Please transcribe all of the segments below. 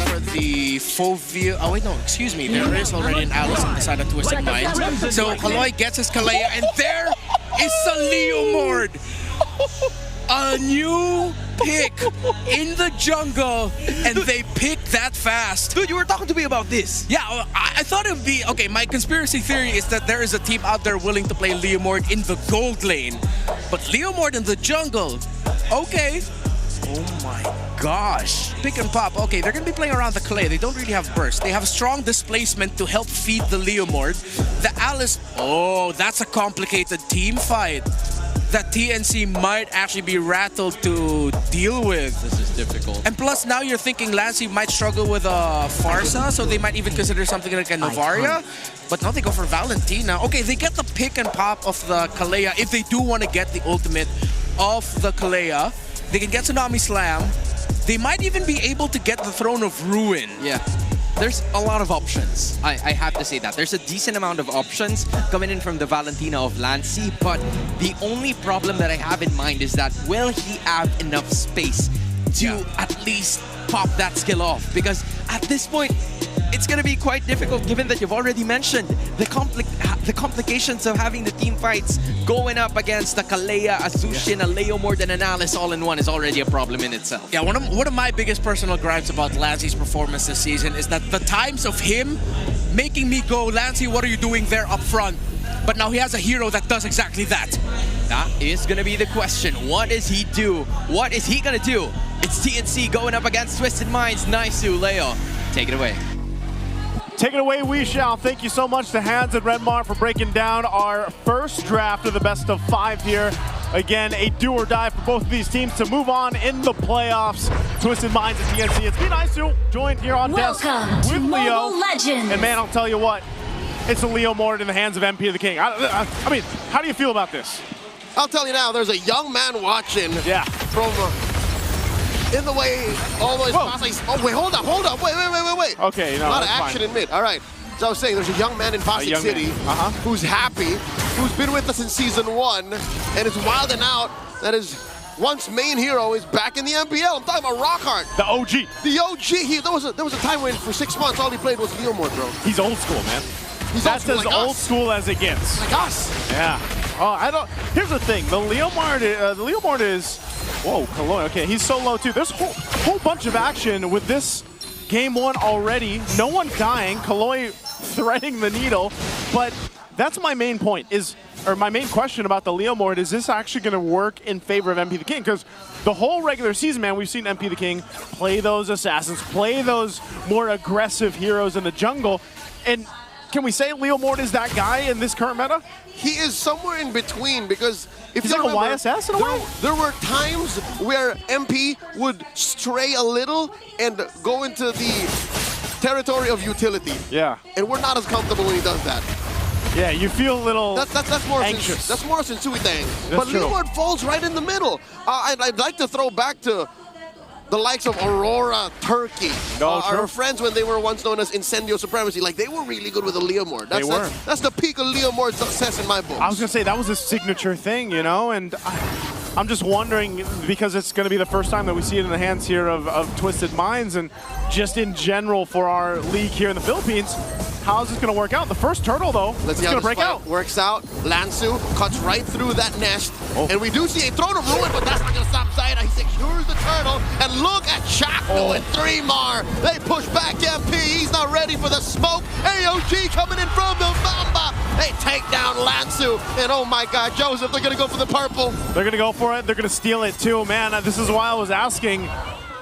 For the Fovia, oh wait, no, excuse me. There is already an Alice on the side of Twisted Minds. So Kaloy gets his Kalea, and there is a Leomord. A new pick in the jungle, and they picked that fast. Dude, you were talking to me about this. Yeah, I thought it would be... Okay, my conspiracy theory is that there is a team out there willing to play Leomord in the gold lane. But Leomord in the jungle, okay. Oh my gosh. Pick and pop. Okay, they're going to be playing around the clay. They don't really have burst. They have strong displacement to help feed the Leomord. The Alice... Oh, that's a complicated team fight that TNC might actually be rattled to deal with. This is difficult. And plus, now you're thinking Lancy might struggle with a Farsa, so they might even consider something like a Novaria. But now they go for Valentina. Okay, they get the pick and pop of the Kalea if they do want to get the ultimate of the Kalea. They can get Tsunami Slam. They might even be able to get the Throne of Ruin. Yeah. There's a lot of options. I have to say that. There's a decent amount of options coming in from the Valentina of Lancy, but the only problem that I have in mind is that will he have enough space to at least pop that skill off? Because at this point, it's going to be quite difficult given that you've already mentioned the complications of having the team fights going up against a Kalea, a Zushin, a Leomord, and an Alice all in one is already a problem in itself. Yeah, one of my biggest personal gripes about Lancy's performance this season is that the times of him making me go, Lancy, what are you doing there up front? But now he has a hero that does exactly that. That is going to be the question. What does he do? What is he going to do? It's TNC going up against Twisted Minds. Nice, Leo. Take it away. Take it away, we shall. Thank you so much to Hans and Redmar for breaking down our first draft of the best of 5 here. Again, a do or die for both of these teams to move on in the playoffs. Twisted Minds and TNC. It's been nice to join here on desk with Leo. Legends. And man, I'll tell you what, it's a Leomord in the hands of MP of the King. I mean, how do you feel about this? I'll tell you now, there's a young man watching from in the way, all the way past. Oh, wait, hold up, wait. Okay, no, a lot of action in mid. All right. So I was saying, there's a young man in Pasig City who's happy, who's been with us in Season 1, and is wilding out that his once main hero is back in the MPL. I'm talking about Rockhart. The OG. The OG. There was a time when for 6 months all he played was Leomord, bro. He's old school, man. That's as old school as it gets. Like us. Yeah. Oh, I don't. Here's the thing. The Leomord is. Whoa, Kaloy. Okay, he's so low too. There's a whole bunch of action with this game 1 already. No one dying. Kaloy threading the needle. But that's my main point. My main question about the Leomord is this actually going to work in favor of MP the King? Because the whole regular season, man, we've seen MP the King play those assassins, play those more aggressive heroes in the jungle, and can we say Leomord is that guy in this current meta? He is somewhere in between because if he's you like remember, a YSS in a way? There were times where MP would stray a little and go into the territory of utility. Yeah. And we're not as comfortable when he does that. Yeah, you feel a little that's more anxious. That's more Sensui thing. That's But true. Leomord falls right in the middle. I'd like to throw back to the likes of Aurora, Turkey, our friends when they were once known as Incendio Supremacy. Like, they were really good with the Leomord. That's the peak of Leomord's success in my book. I was going to say, that was a signature thing, you know, and I'm just wondering, because it's going to be the first time that we see it in the hands here of Twisted Minds, and just in general for our league here in the Philippines, how's this going to work out? The first turtle, though, Let's it's going to break out. Works out. Lansu cuts right through that nest. And we do see a Throne of Ruin, but that's not going to stop Zaida. He secures the turtle. And look at Chako and 3 more. They push back MP. He's not ready for the smoke. AOG coming in from the Mamba. They take down Lansu. And oh my God, Joseph, they're going to go for the purple. They're going to go for it. They're going to steal it too. Man, this is why I was asking,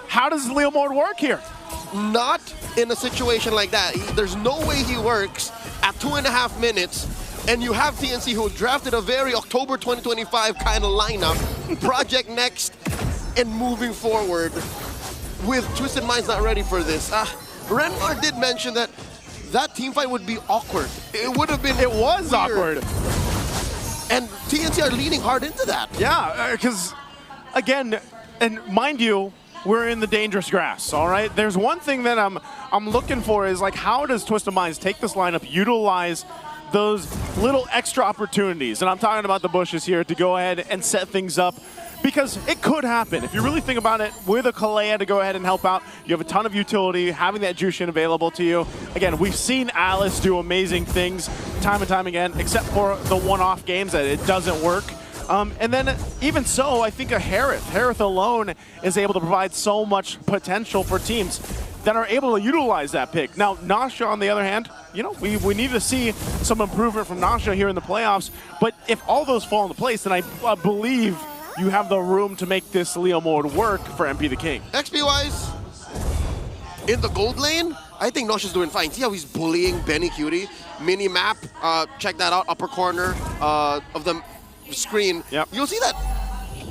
how does Leomord work here? Not in a situation like that. There's no way he works at 2.5 minutes, and you have TNC who drafted a very October 2025 kind of lineup, Project Next, and moving forward with Twisted Minds not ready for this. Renmar did mention that team fight would be awkward. It would have been It was weird. awkward. And TNC are leaning hard into that. Yeah, because, again, and mind you, we're in the dangerous grass, all right? There's one thing that I'm looking for is, like, how does Twisted Minds take this lineup, utilize those little extra opportunities, and I'm talking about the bushes here, to go ahead and set things up, because it could happen. If you really think about it, with a Kalea to go ahead and help out, you have a ton of utility, having that Jushin available to you. Again, we've seen Alice do amazing things time and time again, except for the one-off games that it doesn't work. And then even so, I think a Harith alone is able to provide so much potential for teams that are able to utilize that pick. Now, Nasha, on the other hand, you know, we need to see some improvement from Nasha here in the playoffs, but if all those fall into place, then I believe you have the room to make this Leo mode work for MP the King. XP-wise, in the gold lane, I think Nosha's doing fine. See how he's bullying Benny Cutie? Mini-map, check that out, upper corner of the screen. Yep. You'll see that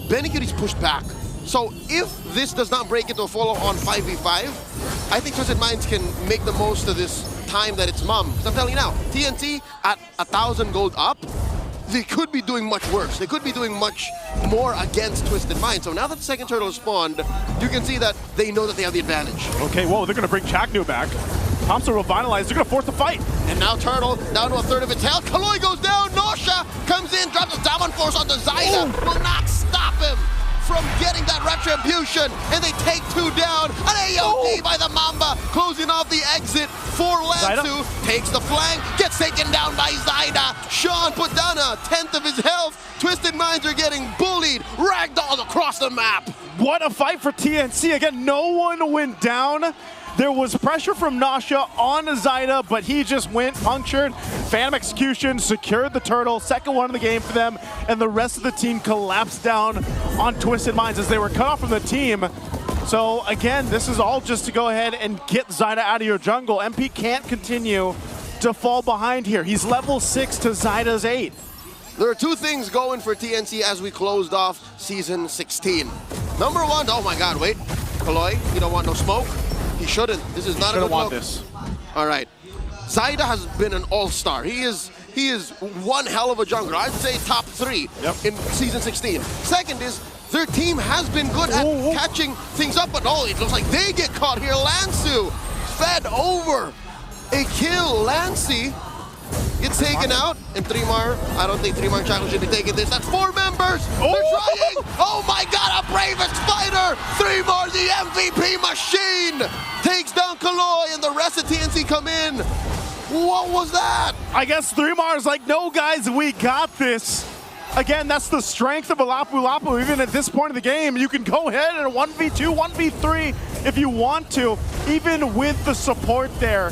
Benny Cutie's pushed back. So if this does not break into a follow-on 5v5, I think Twisted Minds can make the most of this time that it's mum. I'm telling you now, TNT at 1,000 gold up, they could be doing much worse. They could be doing much more against Twisted Minds. So now that the second turtle has spawned, you can see that they know that they have the advantage. Okay, whoa, they're going to bring Chaknu back. Thompson will finalize. They're going to force the fight. And now Turtle down to a third of its health. Kaloi goes down. Nosha comes in, drops a Diamond Force on the Zyda. Will not stop him from getting that retribution. And they take 2 down. An AOD by the Mamba, closing off the exit for Lansu. Takes the flank, gets taken down by Zyda. Sean put down a 10th of his health. Twisted Minds are getting bullied, ragdolled across the map. What a fight for TNC. Again, no one went down. There was pressure from Nasha on Zyda, but he just went punctured. Phantom Execution secured the turtle, second one in the game for them, and the rest of the team collapsed down on Twisted Minds as they were cut off from the team. So again, this is all just to go ahead and get Zyda out of your jungle. MP can't continue to fall behind here. He's level 6 to Zyda's 8. There are 2 things going for TNC as we closed off Season 16. Number 1, oh my god, wait. Kaloi, you don't want no smoke? He shouldn't. This is not a good look. This. All right. Zyda has been an all-star. He is one hell of a jungler. I'd say top 3 in Season 16. Second is, their team has been good at catching things up, but it looks like they get caught here. Lansu fed over a kill. Lancy gets taken out, and Trimar, I don't think Trimar and Chaco should be taking this. That's 4 members. They're trying. Oh my god, a bravest fighter. Trimar, the MVP machine, takes down Kaloi, and the rest of TNC come in. What was that? I guess Threemar's like, no guys, we got this. Again, that's the strength of a Lapu Lapu. Even at this point of the game, you can go ahead and 1v2, 1v3 if you want to. Even with the support there,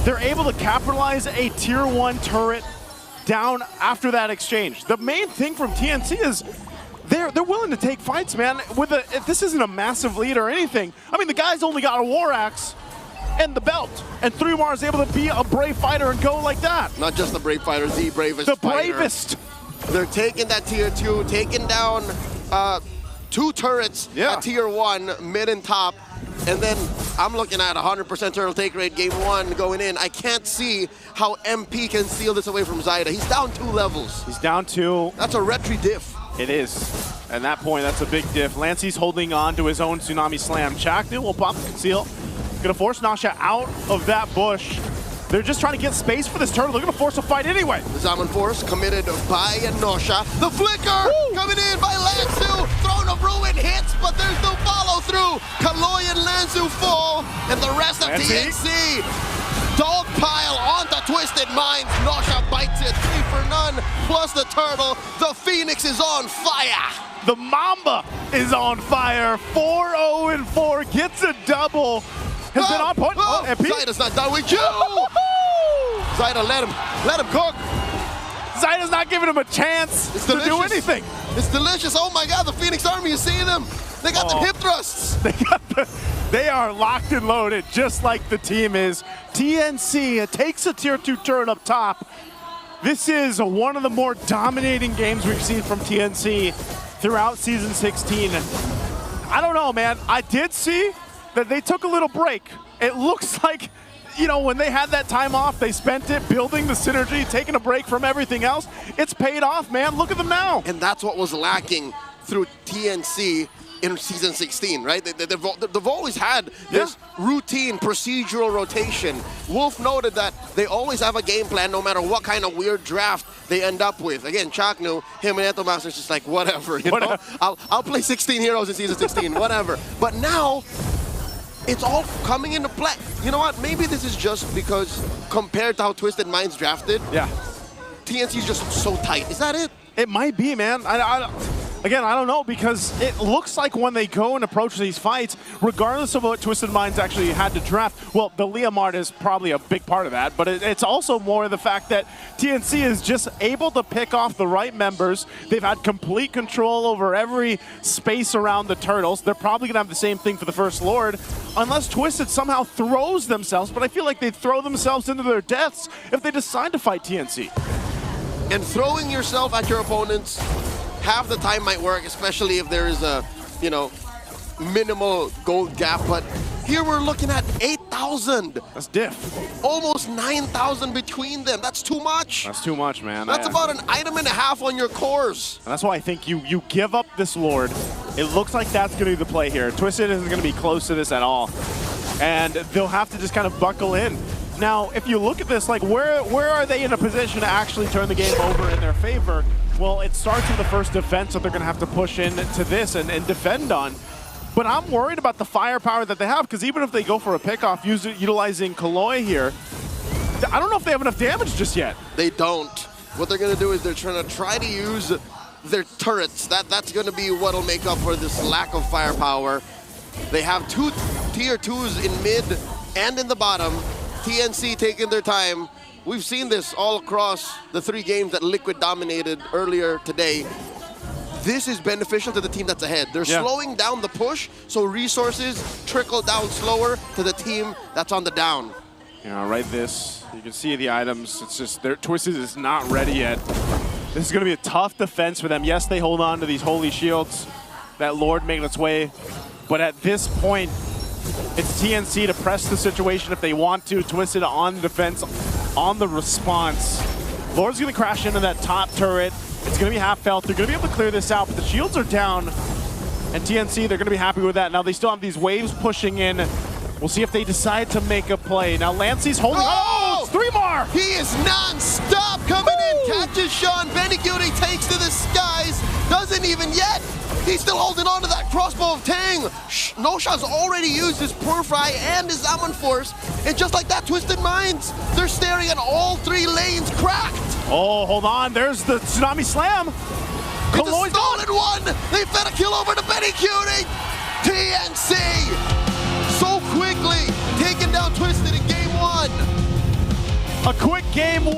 they're able to capitalize a tier 1 turret down after that exchange. The main thing from TNC is they're willing to take fights, man. If this isn't a massive lead or anything, I mean, the guy's only got a War Axe and the belt, and Thrumar is able to be a brave fighter and go like that. Not just the brave fighter, the bravest The fighter. bravest. They're taking that tier 2, taking down 2 turrets at tier 1, mid and top. And then I'm looking at 100% turtle take rate game 1 going in. I can't see how MP can steal this away from Zyda. He's down 2 levels. He's down 2. That's a retry diff. It is. At that point, that's a big diff. Lancey's holding on to his own Tsunami Slam. Chaknu will pop the conceal. Gonna force Nasha out of that bush. They're just trying to get space for this turtle. They're gonna force a fight anyway. The Zaman Force committed by Nosha. The flicker coming in by Lansu. Throne of Ruin hits, but there's no follow through. Kaloi and Lansu fall, and the rest of TNC dogpile onto Twisted Minds. Nosha bites it, 3 for none, plus the turtle. The Phoenix is on fire. The Mamba is on fire. 4-0-4, gets a double. Has been on point. MP. Zyda's not done with you. Zyda, let him cook. Zyda's not giving him a chance to do anything. It's delicious. Oh my god, the Phoenix Army, you see them? They got the hip thrusts. They are locked and loaded, just like the team is. TNC takes a tier 2 turret up top. This is one of the more dominating games we've seen from TNC throughout Season 16. I don't know, man. I did see that they took a little break. It looks like, you know, when they had that time off, they spent it building the synergy, taking a break from everything else. It's paid off, man. Look at them now. And that's what was lacking through TNC in season 16, right? They've always had this routine, procedural rotation. Wolf noted that they always have a game plan no matter what kind of weird draft they end up with. Again, Chaknu, him and Etomaster's just like, whatever, you know? I'll play 16 heroes in season 16, whatever. But now, it's all coming into play. You know what? Maybe this is just because compared to how Twisted Minds drafted, TNC is just so tight. Is that it? It might be, man. Again, I don't know, because it looks like when they go and approach these fights, regardless of what Twisted Minds actually had to draft, well, the Leomart is probably a big part of that, but it's also more the fact that TNC is just able to pick off the right members. They've had complete control over every space around the Turtles. They're probably going to have the same thing for the First Lord, unless Twisted somehow throws themselves, but I feel like they throw themselves into their deaths if they decide to fight TNC. And throwing yourself at your opponents half the time might work, especially if there is a, you know, minimal gold gap. But here we're looking at 8,000. That's diff. Almost 9,000 between them. That's too much. That's too much, man. That's about an item and a half on your cores. And that's why I think you give up this Lord. It looks like that's going to be the play here. Twisted isn't going to be close to this at all. And they'll have to just kind of buckle in. Now, if you look at this, like, where are they in a position to actually turn the game over in their favor? Well, it starts with the first defense that they're going to have to push into this and defend on. But I'm worried about the firepower that they have, because even if they go for a pickoff utilizing Kaloi here, I don't know if they have enough damage just yet. They don't. What they're going to do is they're trying to use their turrets. That's going to be what will make up for this lack of firepower. They have two tier 2s in mid and in the bottom. TNC taking their time. We've seen this all across the 3 games that Liquid dominated earlier today. This is beneficial to the team that's ahead. They're slowing down the push, so resources trickle down slower to the team that's on the down. Yeah, right this. You can see the items. It's just, their Twisted is not ready yet. This is going to be a tough defense for them. Yes, they hold on to these holy shields. That Lord making its way. But at this point, it's TNC to press the situation if they want to. Twisted on the defense, on the response. Lord's going to crash into that top turret. It's going to be half health. They're going to be able to clear this out, but the shields are down. And TNC, they're going to be happy with that. Now they still have these waves pushing in. We'll see if they decide to make a play. Now Lancey's holding. Oh, it's 3 more! He is non-stop coming in. Catches Sean. Beniguti takes to the skies. Doesn't even yet. He's still holding on to that crossbow of Tang. Nosha's already used his Purfry and his Amon Force. And just like that, Twisted Minds, they're staring at all 3 lanes cracked. Oh, hold on. There's the Tsunami Slam. It's a stolen one. They fed a kill over to Beniguti. TNC so quickly taking down Twisted in game 1. A quick game.